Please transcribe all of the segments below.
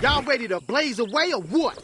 Y'all ready to blaze away or what?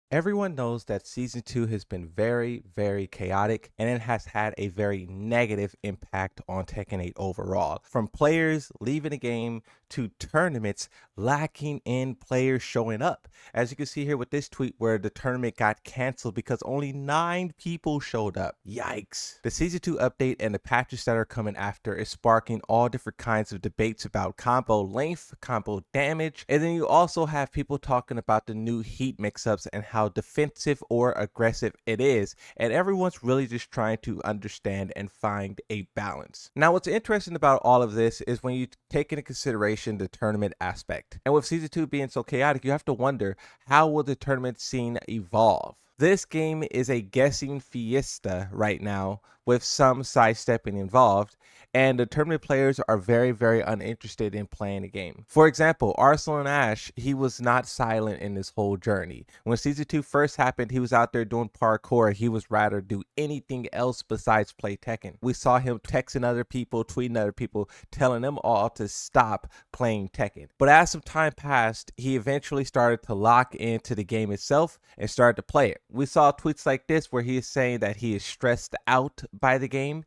Everyone knows that season 2 has been very, very chaotic, and it has had a very negative impact on Tekken 8 overall. From players leaving the game to tournaments lacking in players showing up. As you can see here with this tweet where the tournament got canceled because only 9 people showed up. Yikes. The season 2 update and the patches that are coming after is sparking all different kinds of debates about combo length, combo damage, and then you also have people talking about the new heat mix-ups and how defensive or aggressive it is, and everyone's really just trying to understand and find a balance. Now, what's interesting about all of this is when you take into consideration the tournament aspect, and with season 2 being so chaotic, you have to wonder, how will the tournament scene evolve? This game is a guessing fiesta right now, with some sidestepping involved, and the tournament players are very, very uninterested in playing the game. For example, Arslan Ash, he was not silent in this whole journey. When season 2 first happened, he was out there doing parkour. He was rather do anything else besides play Tekken. We saw him texting other people, tweeting other people, telling them all to stop playing Tekken. But as some time passed, he eventually started to lock into the game itself and started to play it. We saw tweets like this where he is saying that he is stressed out by the game.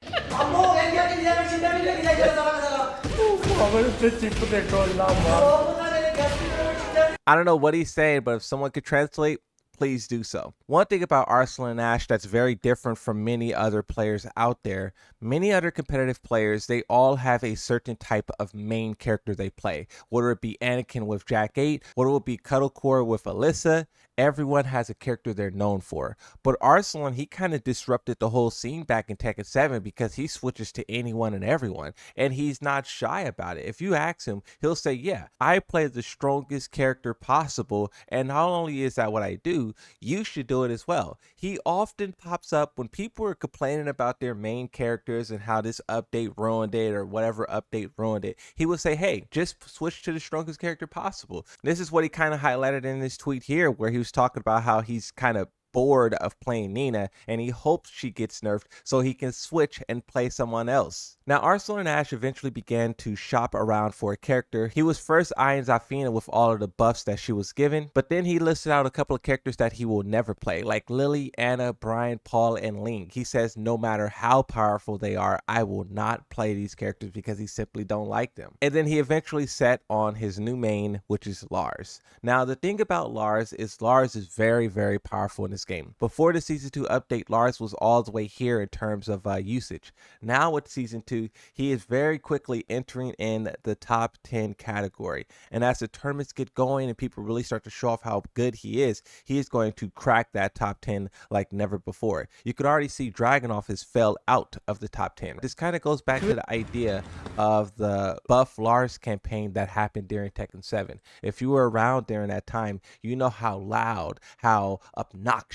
I don't know what he's saying, but if someone could translate, please do so. One thing about Arslan Ash that's very different from many other players out there, many other competitive players, they all have a certain type of main character they play. Whether it be Anakin with Jack 8, whether it be Cuddlecore with Alyssa, everyone has a character they're known for. But Arslan, he kind of disrupted the whole scene back in Tekken 7 because he switches to anyone and everyone, and he's not shy about it. If you ask him, he'll say, yeah, I play the strongest character possible, and not only is that what I do, you should do it as well. He often pops up when people are complaining about their main characters and how this update ruined it or whatever update ruined it. He will say, hey, just switch to the strongest character possible. This is what he kind of highlighted in this tweet here, where he was talking about how he's kind of bored of playing Nina and he hopes she gets nerfed so he can switch and play someone else. Now, Arslan Ash eventually began to shop around for a character. He was first eyeing Zafina with all of the buffs that she was given, but then he listed out a couple of characters that he will never play, like Lily, Anna, Brian, Paul, and Ling. He says no matter how powerful they are, I will not play these characters because he simply don't like them. And then he eventually set on his new main, which is Lars. Now, the thing about Lars is very, very powerful in this game. Before the season 2 update, Lars was all the way here in terms of usage. Now with season 2, he is very quickly entering in the top 10 category. And as the tournaments get going and people really start to show off how good he is going to crack that top 10 like never before. You could already see Dragunov has fell out of the top 10. This kind of goes back to the idea of the buff Lars campaign that happened during Tekken 7. If you were around during that time, you know how loud, how obnoxious,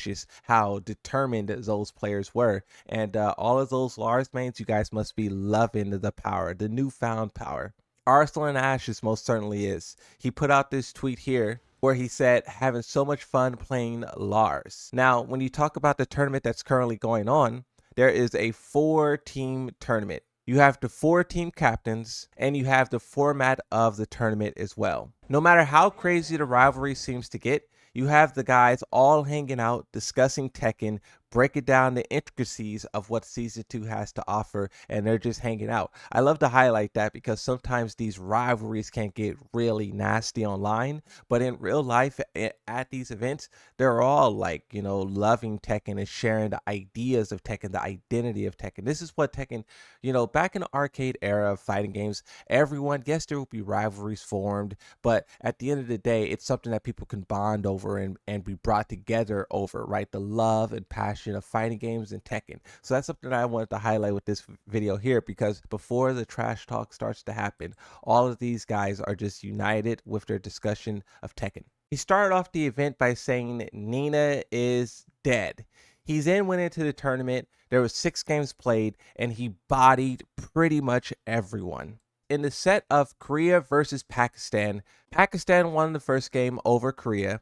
how determined those players were. And all of those Lars mains, you guys must be loving the power, the newfound power. Arslan Ash most certainly is. He put out this tweet here where he said, having so much fun playing Lars. Now, when you talk about the tournament that's currently going on, there is a 4-team tournament. You have the 4 team captains, and you have the format of the tournament as well. No matter how crazy the rivalry seems to get, you have the guys all hanging out, discussing Tekken, breaking down the intricacies of what season 2 has to offer, and they're just hanging out. I love to highlight that because sometimes these rivalries can get really nasty online, but in real life at these events, they're all like, you know, loving Tekken and sharing the ideas of Tekken, the identity of Tekken. This is what Tekken, you know, back in the arcade era of fighting games, everyone, yes, there will be rivalries formed, but at the end of the day, it's something that people can bond over and be brought together over, right? The love and passion of fighting games and Tekken. So that's something that I wanted to highlight with this video here, because before the trash talk starts to happen, all of these guys are just united with their discussion of Tekken. He started off the event by saying Nina is dead. He then went into the tournament. There was 6 games played, and he bodied pretty much everyone. In the set of Korea versus Pakistan, Pakistan won the first game over Korea.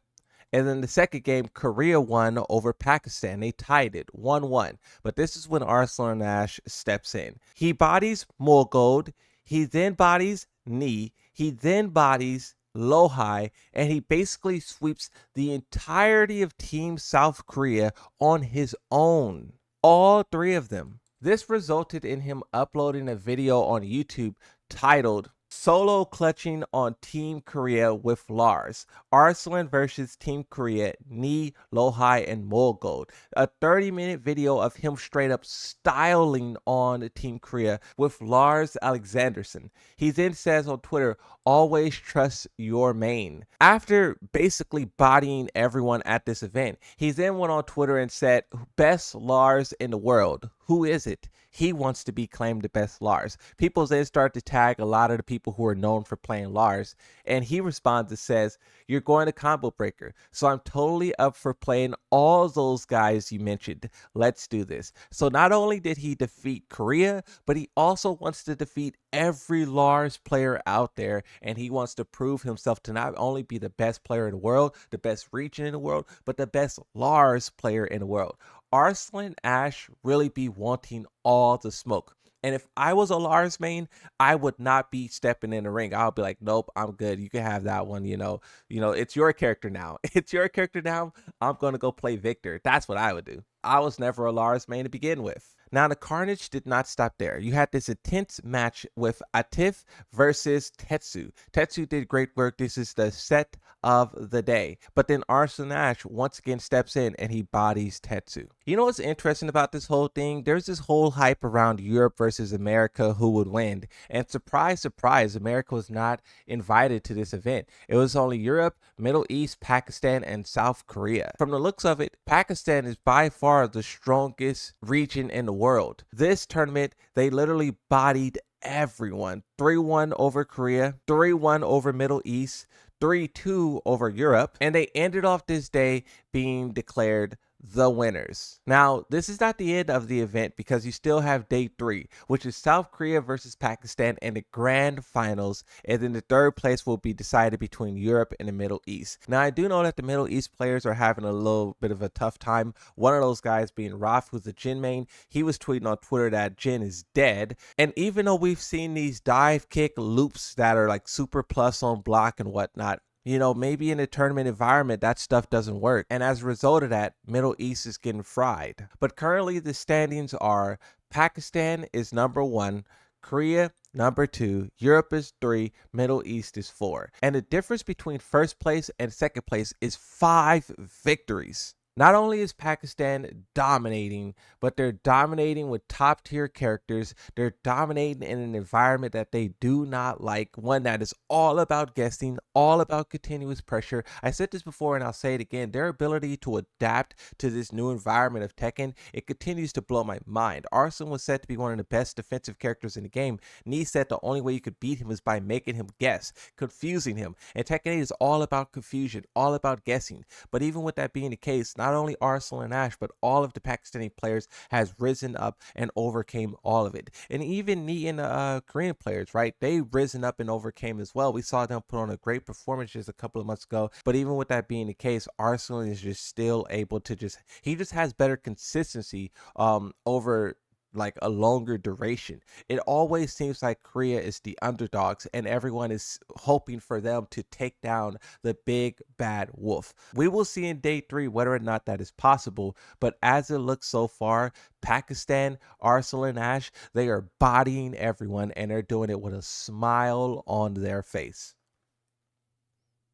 And then the second game, Korea won over Pakistan. They tied it 1-1. But this is when Arslan Ash steps in. He bodies Morgold. He then bodies Knee. He then bodies Lohai, and he basically sweeps the entirety of Team South Korea on his own. All three of them. This resulted in him uploading a video on YouTube titled Solo Clutching on Team Korea with Lars, Arslan versus Team Korea, Ni, Lohai, and Molgold. A 30-minute video of him straight up styling on Team Korea with Lars Alexanderson. He then says on Twitter, always trust your main. After basically bodying everyone at this event, he then went on Twitter and said, best Lars in the world. Who is it? He wants to be claimed the best Lars. People then start to tag a lot of the people who are known for playing Lars, and he responds and says, you're going to Combo Breaker, so I'm totally up for playing all those guys you mentioned. Let's do this. So not only did he defeat Korea, but he also wants to defeat every Lars player out there, and he wants to prove himself to not only be the best player in the world, the best region in the world, but the best Lars player in the world. Arslan Ash really be wanting all the smoke. And if I was a Lars main, I would not be stepping in the ring. I'll be like, nope, I'm good. You can have that one, it's your character now. It's your character now. I'm going to go play Victor. That's what I would do. I was never a Lars main to begin with. Now, the carnage did not stop there. You had this intense match with Atif versus Tetsu. Tetsu did great work. This is the set of the day. But then Arslan Ash once again steps in and he bodies Tetsu. You know what's interesting about this whole thing? There's this whole hype around Europe versus America who would win. And surprise, surprise, America was not invited to this event. It was only Europe, Middle East, Pakistan, and South Korea. From the looks of it, Pakistan is by far the strongest region in the world. This tournament, they literally bodied everyone. 3-1 over Korea, 3-1 over Middle East, 3-2 over Europe, and they ended off this day being declared the winners. Now, this is not the end of the event because you still have day 3, which is South Korea versus Pakistan in the grand finals, and then the third place will be decided between Europe and the Middle East. Now, I do know that the Middle East players are having a little bit of a tough time. One of those guys being Raf, who's a Jin main. He was tweeting on Twitter that Jin is dead, and even though we've seen these dive kick loops that are like super plus on block and whatnot, maybe in a tournament environment, that stuff doesn't work. And as a result of that, Middle East is getting fried. But currently the standings are Pakistan is number 1, Korea number 2, Europe is 3, Middle East is 4. And the difference between first place and second place is 5 victories. Not only is Pakistan dominating, but they're dominating with top tier characters. They're dominating in an environment that they do not like, one that is all about guessing, all about continuous pressure. I said this before and I'll say it again. Their ability to adapt to this new environment of Tekken, it continues to blow my mind. Arslan was said to be one of the best defensive characters in the game. Nee said the only way you could beat him is by making him guess, confusing him. And Tekken 8 is all about confusion, all about guessing. But even with that being the case, not only Arslan Ash, but all of the Pakistani players has risen up and overcame all of it. And even Nee and the Korean players, right? They risen up and overcame as well. We saw them put on a great performance just a couple of months ago. But even with that being the case, Arslan is just still able to he just has better consistency over like a longer duration. It always seems like Korea is the underdogs and everyone is hoping for them to take down the big bad wolf. We will see in day 3 whether or not that is possible, but as it looks so far, Pakistan, Arslan Ash, they are bodying everyone and they're doing it with a smile on their face.